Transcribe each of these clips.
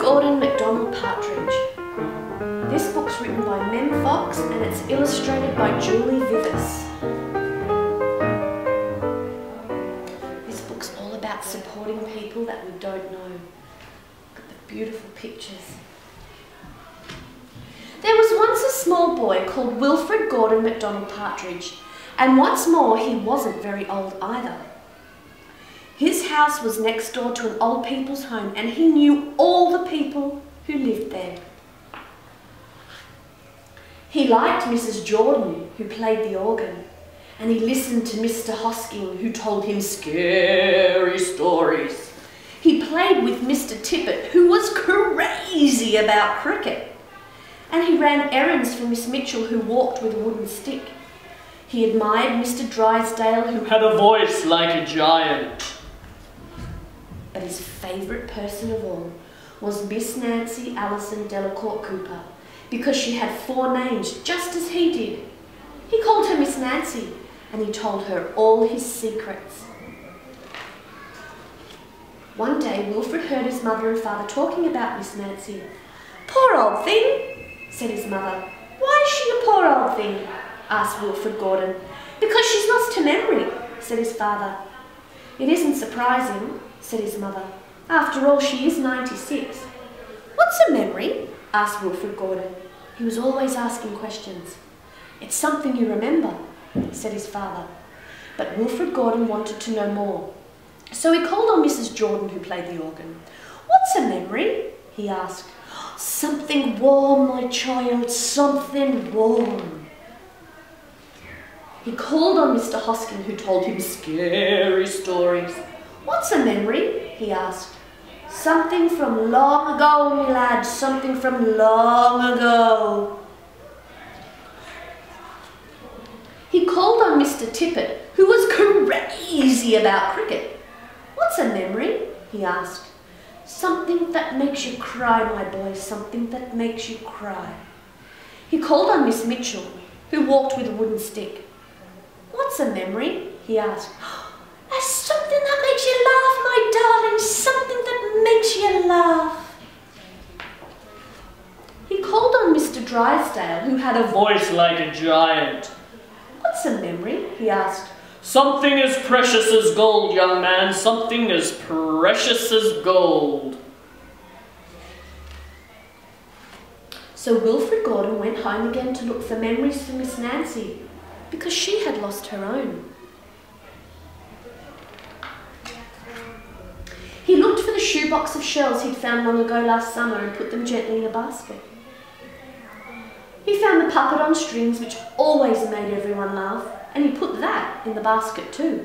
Gordon McDonald Partridge. This book's written by Mem Fox and it's illustrated by Julie Vivis. This book's all about supporting people that we don't know. Look at the beautiful pictures. There was once a small boy called Wilfrid Gordon McDonald Partridge, and what's more, he wasn't very old either. His house was next door to an old people's home and he knew all the people who lived there. He liked Mrs. Jordan, who played the organ, and he listened to Mr. Hosking, who told him scary stories. He played with Mr. Tippett, who was crazy about cricket, and he ran errands for Miss Mitchell, who walked with a wooden stick. He admired Mr. Drysdale, who had a voice like a giant. But his favourite person of all was Miss Nancy Allison Delacourt Cooper, because she had 4 names, just as he did. He called her Miss Nancy, and he told her all his secrets. One day, Wilfrid heard his mother and father talking about Miss Nancy. "Poor old thing," said his mother. "Why is she a poor old thing?" asked Wilfrid Gordon. "Because she's lost her memory," said his father. "It isn't surprising," said his mother. "After all, she is 96. "What's a memory?" asked Wilfrid Gordon. He was always asking questions. "It's something you remember," said his father. But Wilfrid Gordon wanted to know more. So he called on Mrs. Jordan, who played the organ. "What's a memory?" he asked. "Something warm, my child, something warm." He called on Mr. Hosking, who told him scary stories. "What's a memory?" he asked. "Something from long ago, me lad, something from long ago." He called on Mr. Tippett, who was crazy about cricket. "What's a memory?" he asked. "Something that makes you cry, my boy, something that makes you cry." He called on Miss Mitchell, who walked with a wooden stick. "What's a memory?" he asked. "Something that makes you laugh, my darling, something that makes you laugh." He called on Mr. Drysdale, who had a voice like a giant. "What's a memory?" he asked. "Something as precious as gold, young man, something as precious as gold." So Wilfrid Gordon went home again to look for memories for Miss Nancy, because she had lost her own. He looked for the shoebox of shells he'd found long ago last summer and put them gently in a basket. He found the puppet on strings, which always made everyone laugh, and he put that in the basket too.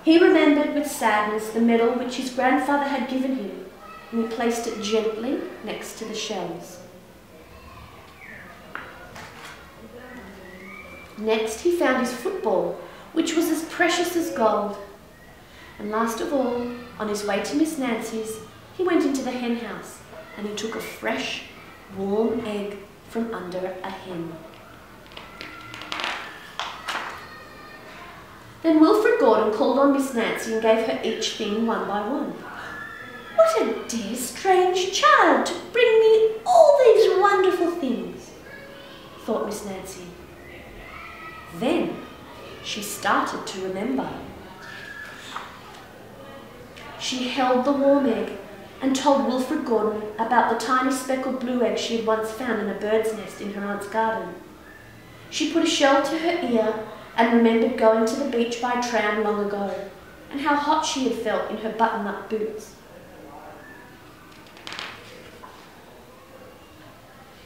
He remembered with sadness the medal which his grandfather had given him, and he placed it gently next to the shells. Next, he found his football, which was as precious as gold. And last of all, on his way to Miss Nancy's, he went into the hen house and he took a fresh, warm egg from under a hen. Then Wilfrid Gordon called on Miss Nancy and gave her each thing one by one. "What a dear, strange child to bring me all these wonderful things," thought Miss Nancy. Then she started to remember. She held the warm egg and told Wilfrid Gordon about the tiny speckled blue egg she had once found in a bird's nest in her aunt's garden. She put a shell to her ear and remembered going to the beach by tram long ago and how hot she had felt in her button-up boots.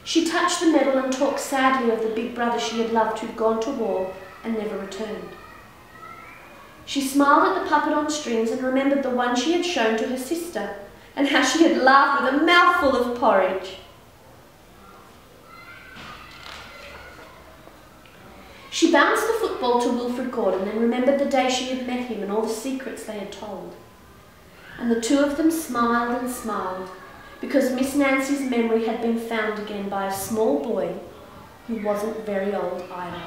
She touched the medal and talked sadly of the big brother she had loved who'd gone to war and never returned. She smiled at the puppet on strings and remembered the one she had shown to her sister and how she had laughed with a mouthful of porridge. She bounced the football to Wilfrid Gordon and remembered the day she had met him and all the secrets they had told. And the two of them smiled and smiled because Miss Nancy's memory had been found again by a small boy who wasn't very old either.